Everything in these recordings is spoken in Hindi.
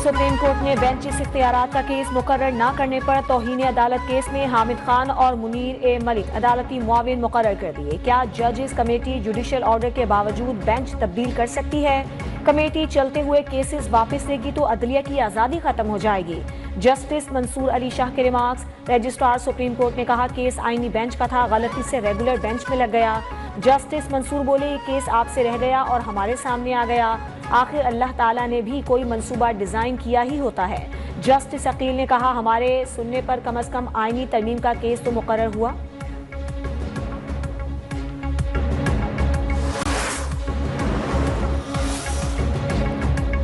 सुप्रीम कोर्ट ने बेंचिस इख्तियारात का केस मुकर्रर न करने पर तौहीन अदालत केस में हामिद खान और मुनीर ए मलिक अदालती मुआविन मुकर्रर कर दिए। क्या जजेस कमेटी जुडिशल ऑर्डर के बावजूद बेंच तब्दील कर सकती है? कमेटी चलते हुए केसेस वापस लेगी तो अदलिया की आज़ादी खत्म हो जाएगी। जस्टिस मंसूर अली शाह के रिमार्क्स। रजिस्ट्रार सुप्रीम कोर्ट ने कहा केस आईनी बेंच का था, गलती से रेगुलर बेंच में लग गया। जस्टिस मंसूर बोले ये केस आपसे रह गया और हमारे सामने आ गया। आखिर अल्लाह ताला ने भी कोई मंसूबा डिजाइन किया ही होता है। जस्टिस अकील ने कहा हमारे सुनने पर कम से कम आईनी तरमीम का केस तो मुकर्रर हुआ।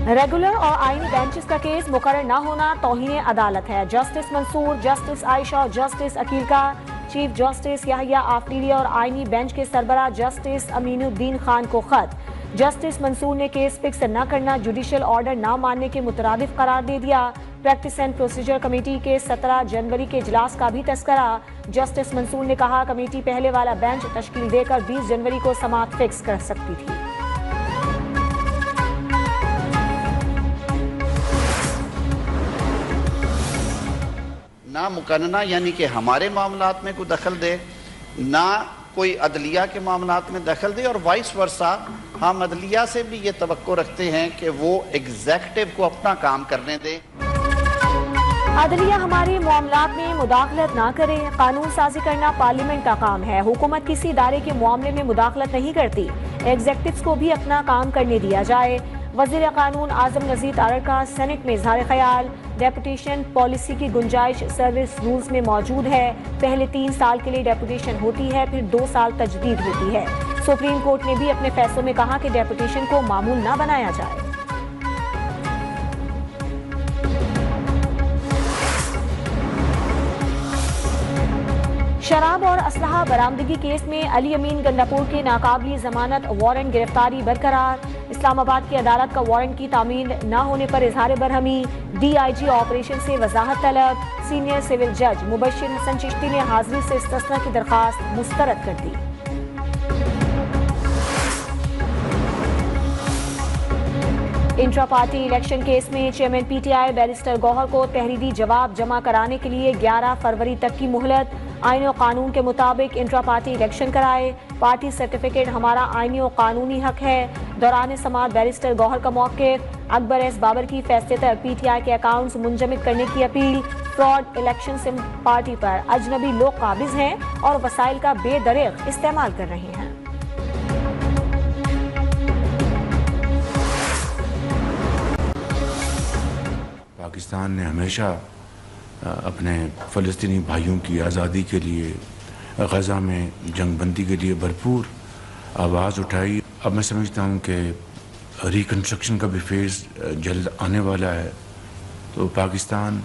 रेगुलर और आईनी बेंचेस का केस मुकर्रर न होना तौहीन अदालत है। जस्टिस मंसूर, जस्टिस आयशा और जस्टिस अकील का चीफ जस्टिस याहिया आफरीदी और आईनी बेंच के सरबरा जस्टिस अमीनुद्दीन खान को खत। जस्टिस मंसूर ने केस फिक्स न करना जुडिशल ऑर्डर न मानने के मुतरादिफ करार दे दिया। प्रैक्टिस एंड प्रोसीजर कमेटी के 17 जनवरी के इजलास का भी तस्करा। जस्टिस मंसूर ने कहा कमेटी पहले वाला बेंच तश्कील देकर 20 जनवरी को समाअत फिक्स कर सकती थी। ना मुकन्ना यानी कि हमारे मामलात में कोई दखल दे, ना कोई अदलिया के मामलात में दखल दे, और वाइस वर्सा हम अदलिया से भी ये तवक्को रखते हैं कि वो एग्जेक्टिव को अपना काम करने दे। अदलिया हमारे मामलात में मुदाखलत ना करे। कानून साजी करना पार्लियामेंट का काम है। हुकूमत किसी इदारे के मामले में मुदाखलत नहीं करती। एग्जेक्टिव्स को भी अपना काम करने दिया जाए। वज़ीर कानून आजम नज़ीर तारड़ का सेनेट में इज़हार ख्याल। डेपुटेशन पॉलिसी की गुंजाइश सर्विस रूल्स में मौजूद है। पहले 3 साल के लिए डेपुटेशन होती है, फिर 2 साल तजदीद होती है। सुप्रीम कोर्ट ने भी अपने फैसलों में कहा कि डेपुटेशन को मामूल न बनाया जाए। शराब और असलहा बरामदगी केस में अली अमीन गंडापुर के नाकाबिल जमानत वारंट गिरफ्तारी बरकरार। इस्लामाबाद की अदालत का वारंट की तामील न होने पर इजहार बरहमी। DIG ऑपरेशन से वजाहत तलब। सीनियर सिविल जज मुबशिर हसन चिश्ती ने हाजिरी से इस्तिस्ना की दरखास्त मुस्तरद कर दी। इंट्रा पार्टी इलेक्शन केस में चेयरमैन PTI बैरिस्टर गौहर को तहरीरी जवाब जमा कराने के लिए 11 फरवरी तक की मोहलत। आईन और कानून के मुताबिक इंट्रा पार्टी इलेक्शन कराए। पार्टी सर्टिफिकेट हमारा आईनी और कानूनी हक है। दौरान समाअत बैरिस्टर गौहर का मौक़िफ़। अकबर एस बाबर की फैसले तक PTI के अकाउंट्स मुंजमद करने की appeal. Fraud election SIM party पर अजनबी लोग काबिज हैं और वसाइल का बेदरिग इस्तेमाल कर रहे हैं। पाकिस्तान ने हमेशा अपने फ़लस्तीनी भाइयों की आज़ादी के लिए, गज़ा में जंगबंदी के लिए भरपूर आवाज़ उठाई। अब मैं समझता हूँ कि रिकन्स्ट्रक्शन का भी फेज़ जल्द आने वाला है, तो पाकिस्तान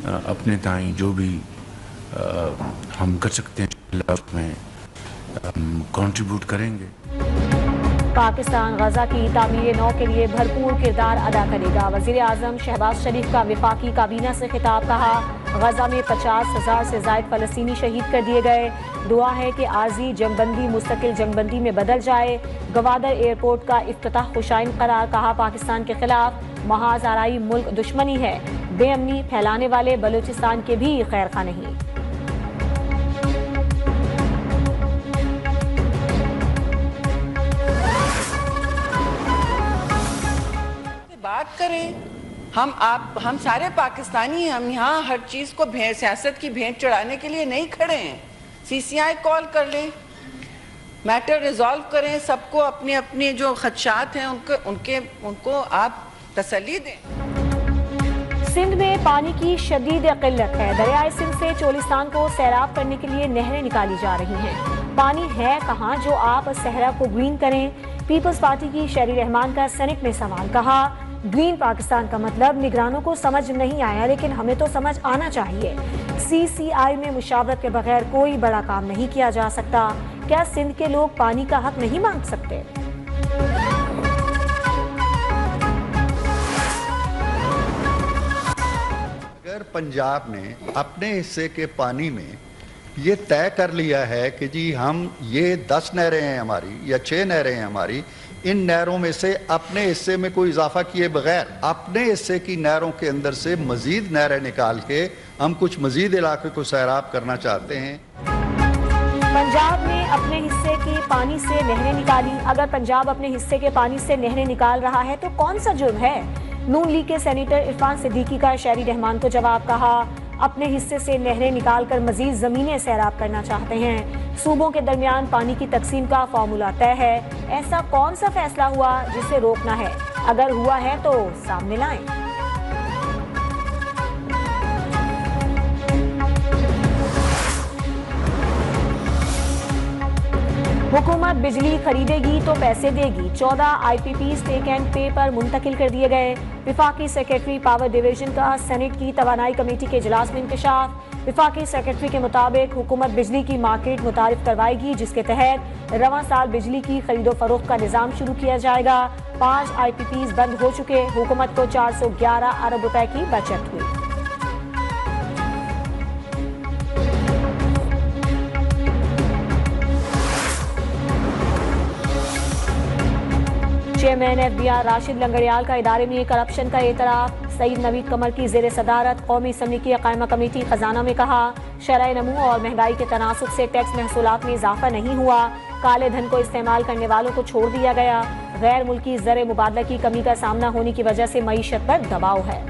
अपने ताईं जो भी हम कर सकते हैं उसमें कंट्रीब्यूट करेंगे। पाकिस्तान गजा की तामीर नौ के लिए भरपूर किरदार अदा करेगा। वज़ीर आज़म शहबाज शरीफ का विफाकी काबीना से खिताब। कहा गजा में 50,000 से ज़ायद फ़लस्तीनी शहीद कर दिए गए। दुआ है कि आर्जी जंगबंदी मुस्तकिल जंगबंदी में बदल जाए। गवादर एयरपोर्ट का इफ्तिताह खुशाइन करार। कहा पाकिस्तान के खिलाफ महाज आराई मुल्क दुश्मनी है। बेअमनी फैलाने वाले बलूचिस्तान के भी खैर खा नहीं। बात करें हम सारे पाकिस्तानी हैं। हम यहाँ हर चीज़ को सियासत की भेंट चढ़ाने के लिए नहीं खड़े हैं। CCI कॉल कर लें, मैटर रिजॉल्व करें, सबको अपने अपने जो खदशात हैं उनको आप तसल्ली दें। सिंध में पानी की शदीद किल्लत है। दरियाए सिंध से चोलिस्तान को सैराब करने के लिए नहरें निकाली जा रही हैं। पानी है कहाँ जो आप सहरा को ग्रीन करें? पीपल्स पार्टी की शहरी रहमान का सेनेट में सवाल। कहा ग्रीन पाकिस्तान का मतलब निगरानों को समझ नहीं आया, लेकिन हमें तो समझ आना चाहिए। CCI में मुशावरत के बगैर कोई बड़ा काम नहीं किया जा सकता। क्या सिंध के लोग पानी का हक नहीं मांग सकते? अगर पंजाब ने अपने हिस्से के पानी में ये तय कर लिया है कि जी हम ये 10 नहरें हैं हमारी या 6 नहरें हैं हमारी, इन नहरों में से अपने हिस्से में कोई इजाफा किए बगैर अपने हिस्से की नहरों के अंदर से मजीद नहरें निकाल के हम कुछ मजीद इलाके को सैराब करना चाहते हैं। पंजाब ने अपने हिस्से के पानी से नहरें निकाली। अगर पंजाब अपने हिस्से के पानी से नहरें निकाल रहा है तो कौन सा जुर्म है? नून लीग के सेनेटर इरफान सिद्दीकी का शहरी रहमान को जवाब। कहा, अपने हिस्से से नहरें निकालकर मजीद जमीनें सैराब करना चाहते हैं। सूबों के दरमियान पानी की तकसीम का फॉर्मूला तय है। ऐसा कौन सा फैसला हुआ जिसे रोकना है? अगर हुआ है तो सामने लाएं। हुकूमत बिजली खरीदेगी तो पैसे देगी। 14 IPP टेक एंड पे पर मुंतकिल कर दिए गए। विफाकी सेक्रेटरी पावर डिवीजन का सेनेट की तवानाई कमेटी के इजलास में इंकशाफ। विफाकी सेक्रेटरी के मुताबिक हुकूमत बिजली की मार्केट मुतारिफ करवाएगी, जिसके तहत रवां साल बिजली की खरीदो फरोख्त का निजाम शुरू किया जाएगा। 5 IPPs बंद हो चुके। हुकूमत को 411 अरब रुपए की बचत हुई। चेयरमैन FBI राशिद लंगड़ियाल का इदारे में करप्शन का एतराफ। सईद नवीद कमर की जेर सदारत कौमी असम्बली की कायमा कमेटी खजाना में कहा, शरह नमू और महंगाई के तनासुब से टैक्स महसूलात में इजाफा नहीं हुआ। काले धन को इस्तेमाल करने वालों को छोड़ दिया गया। गैर मुल्की ज़र मुबादला की कमी का सामना होने की वजह से मईशत पर दबाव है।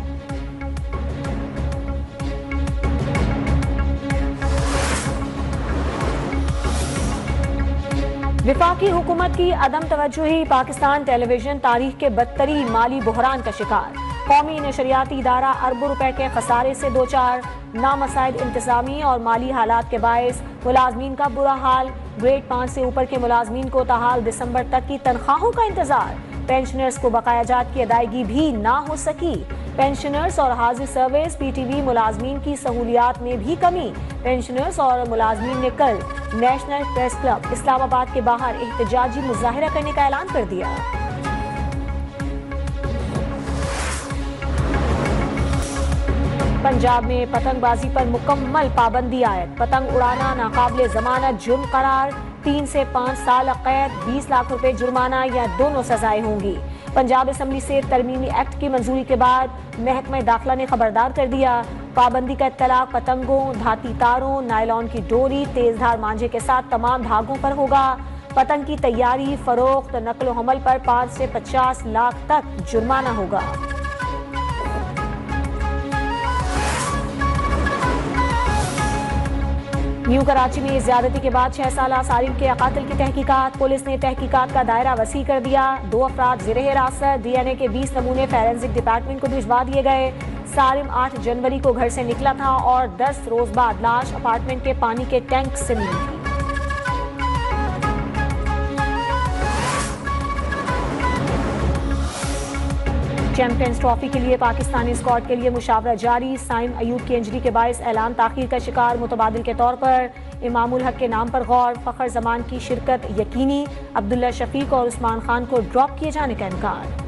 विफाकी हुकूमत की अदम तवज्जुही पाकिस्तान टेलीविजन तारीख के बदतरीन माली बहरान का शिकार। कौमी नशरियाती इदारा अरबों रुपए के खसारे से दो चार। नामसाइद इंतजामी और माली हालात के बायस मुलाजमीन का बुरा हाल। ग्रेड 5 से ऊपर के मुलाजमीन को ताहाल दिसंबर तक की तनख्वाहों का इंतजार। पेंशनर्स को बकायाजात की अदायगी भी ना हो सकी। पेंशनर्स और हाजिर सर्विस PTV मुलाजमीन की सहूलियात में भी कमी। पेंशनर्स और मुलाजमीन ने कल नेशनल प्रेस क्लब इस्लामाबाद के बाहर एहतजाजी मुजाहिरा करने का ऐलान कर दिया। पंजाब में पतंगबाजी पर मुकम्मल पाबंदी आयद। पतंग उड़ाना नाकाबिले जमानत जुर्म करार। 3 से 5 साल कैद, 20 लाख रुपए जुर्माना या दोनों सजाएं होंगी। पंजाब असम्बली से तरमीमी एक्ट की मंजूरी के बाद महकमा दाखिला ने खबरदार कर दिया, पाबंदी का इत्तलाक पतंगों, धाती तारों, नायलॉन की डोरी, तेजधार मांझे के साथ तमाम धागों पर होगा। पतंग की तैयारी, फरोख्त, नकलो हमल पर 5 से 50 लाख तक जुर्माना होगा। न्यू कराची में ज्यादती के बाद 6 साला सारिम के कातिल की तहकीकात। पुलिस ने तहकीकात का दायरा वसी कर दिया। 2 अफराद ज़ेरे हिरासत। DNA के 20 नमूने फॉरेंसिक डिपार्टमेंट को भिजवा दिए गए। सारिम 8 जनवरी को घर से निकला था और 10 रोज बाद लाश अपार्टमेंट के पानी के टैंक से मिली थी। चैंपियंस ट्रॉफी के लिए पाकिस्तानी स्क्वाड के लिए मुशावरा जारी। साइम अयूब की इंजरी के बायस ऐलान ताखीर का शिकार। मुतबादिल के तौर पर इमामुल हक के नाम पर गौर। फखर जमान की शिरकत यकीनी। अब्दुल्ला शफीक और उस्मान खान को ड्रॉप किए जाने का इनकार।